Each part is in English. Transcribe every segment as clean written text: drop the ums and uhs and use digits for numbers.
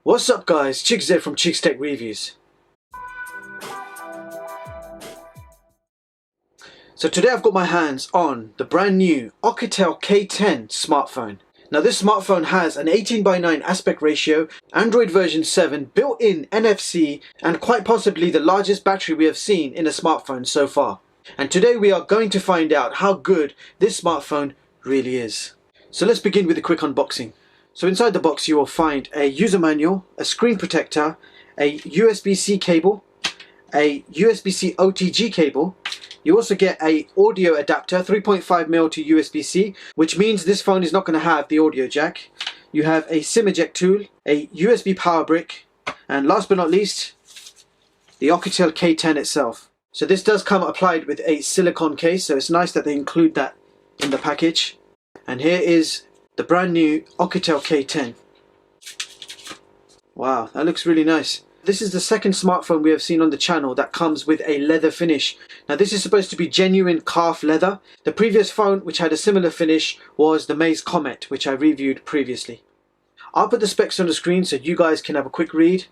What's up guys, Chicks here from Chicks Tech Reviews. So today I've got my hands on the brand new Oukitel K10 smartphone. Now this smartphone has an 18:9 aspect ratio, Android version 7, built-in NFC, and quite possibly the largest battery we have seen in a smartphone so far. And today we are going to find out how good this smartphone really is. So let's begin with a quick unboxing. So inside the box you will find a user manual, a screen protector, a USB-C cable, a USB-C OTG cable. You also get a audio adapter, 3.5mm to USB-C, which means this phone is not going to have the audio jack. You have a SIM eject tool, a USB power brick, and last but not least, the Oukitel K10 itself. So this does come applied with a silicone case, so it's nice that they include that in the package. And here is the brand new Oukitel K10. Wow, that looks really nice. This is the second smartphone we have seen on the channel that comes with a leather finish. Now this is supposed to be genuine calf leather. The previous phone which had a similar finish was the Maze Comet, which I reviewed previously. I'll put the specs on the screen so you guys can have a quick read.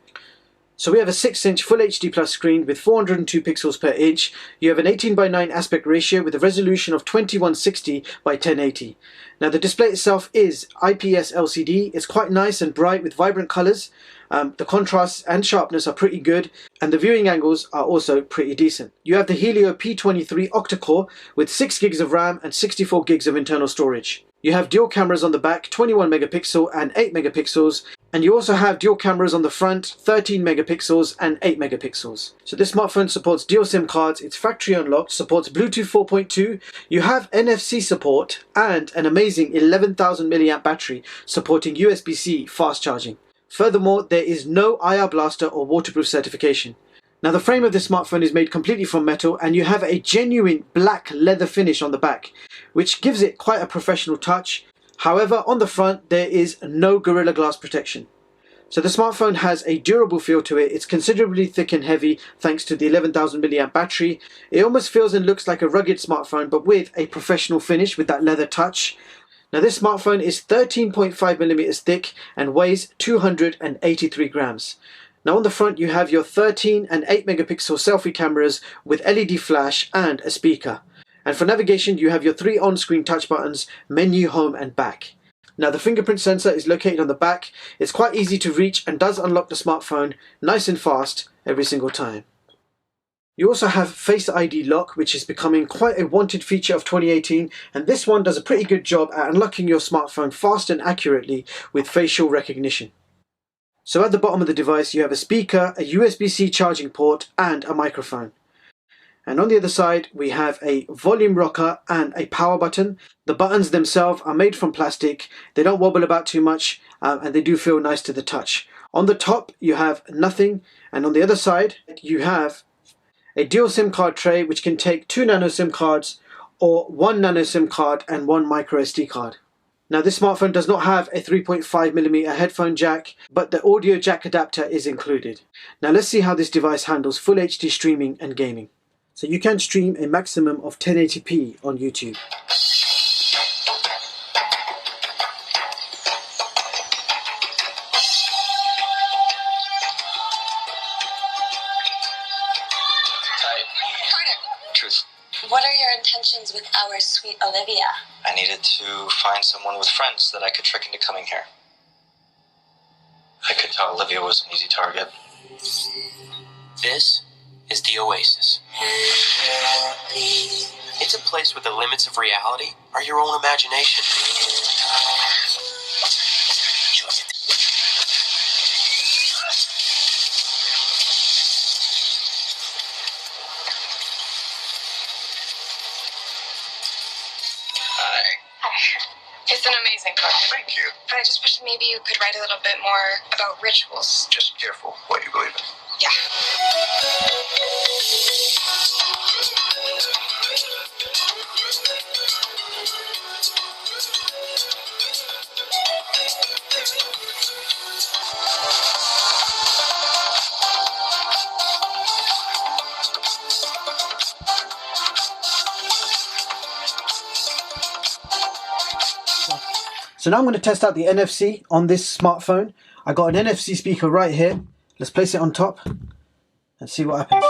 So we have a 6-inch Full HD Plus screen with 402 pixels per inch. You have an 18:9 aspect ratio with a resolution of 2160 by 1080. Now the display itself is IPS LCD. It's quite nice and bright with vibrant colors. The contrast and sharpness are pretty good, and the viewing angles are also pretty decent. You have the Helio P23 octa-core with 6 gigs of RAM and 64 gigs of internal storage. You have dual cameras on the back, 21 megapixel and 8 megapixels, and you also have dual cameras on the front, 13 megapixels and 8 megapixels. So this smartphone supports dual SIM cards, it's factory unlocked, supports Bluetooth 4.2, you have NFC support, and an amazing 11,000 mAh battery supporting USB-C fast charging. Furthermore, there is no IR blaster or waterproof certification. Now the frame of this smartphone is made completely from metal, and you have a genuine black leather finish on the back, which gives it quite a professional touch. However, on the front there is no Gorilla Glass protection. So the smartphone has a durable feel to it. It's considerably thick and heavy thanks to the 11,000 mAh battery. It almost feels and looks like a rugged smartphone, but with a professional finish with that leather touch. Now this smartphone is 13.5mm thick and weighs 283 grams. Now on the front you have your 13 and 8 megapixel selfie cameras with LED flash and a speaker. And for navigation you have your 3 on-screen touch buttons, menu, home and back. Now the fingerprint sensor is located on the back. It's quite easy to reach and does unlock the smartphone nice and fast every single time. You also have Face ID lock, which is becoming quite a wanted feature of 2018, and this one does a pretty good job at unlocking your smartphone fast and accurately with facial recognition. So at the bottom of the device you have a speaker, a USB-C charging port and a microphone. And on the other side we have a volume rocker and a power button. The buttons themselves are made from plastic, they don't wobble about too much, and they do feel nice to the touch. On the top you have nothing, and on the other side you have a dual SIM card tray which can take 2 nano SIM cards or 1 nano SIM card and 1 micro SD card. Now this smartphone does not have a 3.5mm headphone jack, but the audio jack adapter is included. Now let's see how this device handles Full HD streaming and gaming. So you can stream a maximum of 1080p on YouTube. What are your intentions with our sweet Olivia? I needed to find someone with friends that I could trick into coming here. I could tell Olivia was an easy target. This is the Oasis. It's a place where the limits of reality are your own imagination. It's an amazing book. Thank you. But I just wish maybe you could write a little bit more about rituals. Just careful what you believe in. Yeah. So now I'm going to test out the NFC on this smartphone. I got an NFC speaker right here. Let's place it on top and see what happens.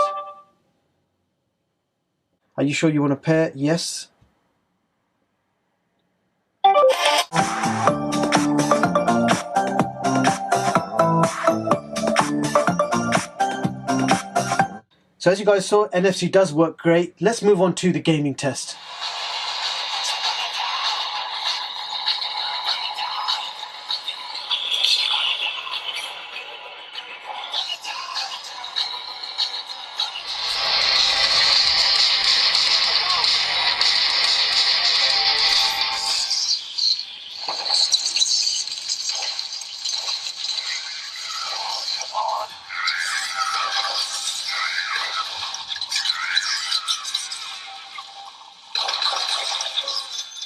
Are you sure you want to pair? Yes. So as you guys saw, NFC does work great. Let's move on to the gaming test.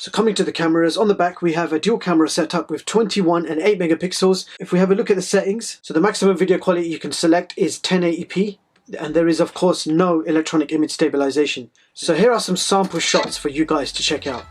So coming to the cameras, on the back we have a dual camera setup with 21 and 8 megapixels. If we have a look at the settings, so the maximum video quality you can select is 1080p, and there is of course no electronic image stabilization. So here are some sample shots for you guys to check out.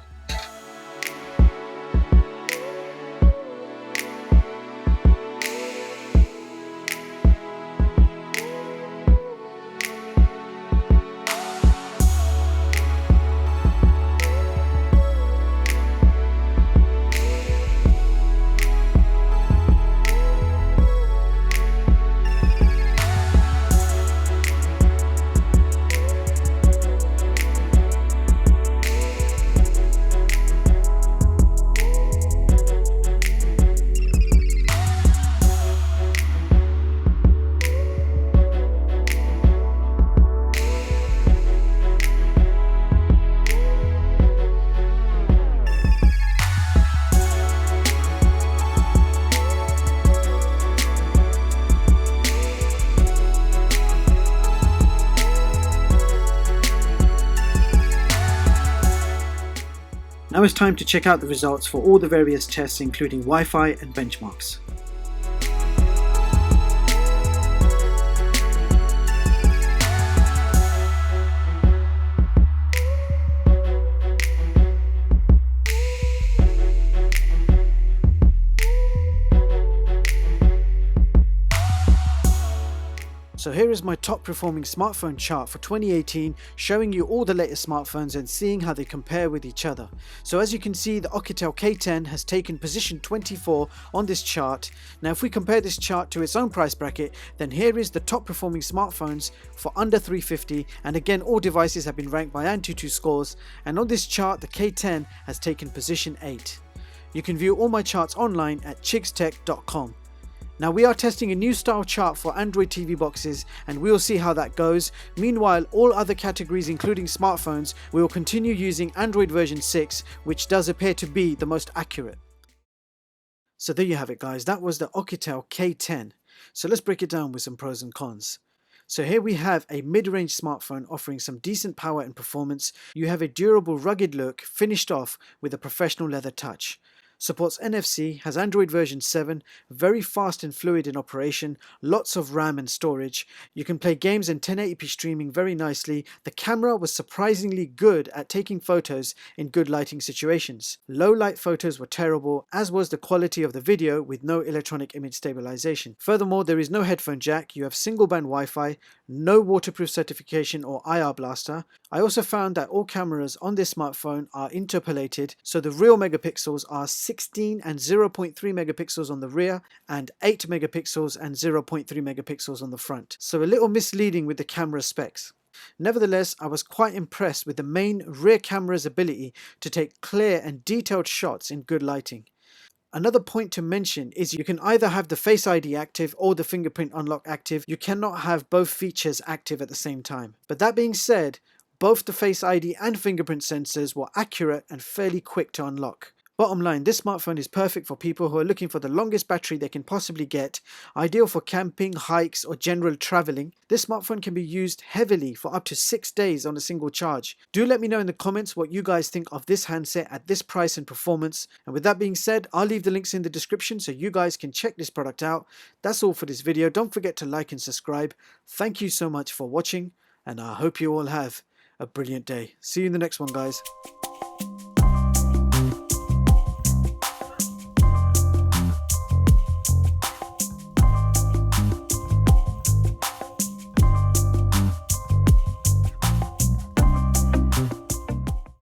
Now it's time to check out the results for all the various tests, including Wi-Fi and benchmarks. So here is my top performing smartphone chart for 2018, showing you all the latest smartphones and seeing how they compare with each other. So as you can see, the Aukitel K10 has taken position 24 on this chart. Now if we compare this chart to its own price bracket, then here is the top performing smartphones for under 350, and again all devices have been ranked by Antutu scores, and on this chart the K10 has taken position 8. You can view all my charts online at chigstech.com. Now we are testing a new style chart for Android TV boxes, and we will see how that goes. Meanwhile, all other categories including smartphones, we will continue using Android version 6, which does appear to be the most accurate. So there you have it guys, that was the Aukitel K10. So let's break it down with some pros and cons. So here we have a mid-range smartphone offering some decent power and performance. You have a durable rugged look finished off with a professional leather touch. Supports NFC, has Android version 7, very fast and fluid in operation, lots of RAM and storage. You can play games and 1080p streaming very nicely. The camera was surprisingly good at taking photos in good lighting situations. Low light photos were terrible, as was the quality of the video with no electronic image stabilization. Furthermore, there is no headphone jack, you have single band Wi-Fi, no waterproof certification or IR blaster. I also found that all cameras on this smartphone are interpolated, so the real megapixels are 16 and 0.3 megapixels on the rear and 8 megapixels and 0.3 megapixels on the front. So a little misleading with the camera specs. Nevertheless, I was quite impressed with the main rear camera's ability to take clear and detailed shots in good lighting. Another point to mention is you can either have the Face ID active or the fingerprint unlock active. You cannot have both features active at the same time. But that being said, both the Face ID and fingerprint sensors were accurate and fairly quick to unlock. Bottom line, this smartphone is perfect for people who are looking for the longest battery they can possibly get, ideal for camping, hikes or general traveling. This smartphone can be used heavily for up to 6 days on a single charge. Do let me know in the comments what you guys think of this handset at this price and performance. And with that being said, I'll leave the links in the description so you guys can check this product out. That's all for this video. Don't forget to like and subscribe. Thank you so much for watching, and I hope you all have a brilliant day. See you in the next one, guys.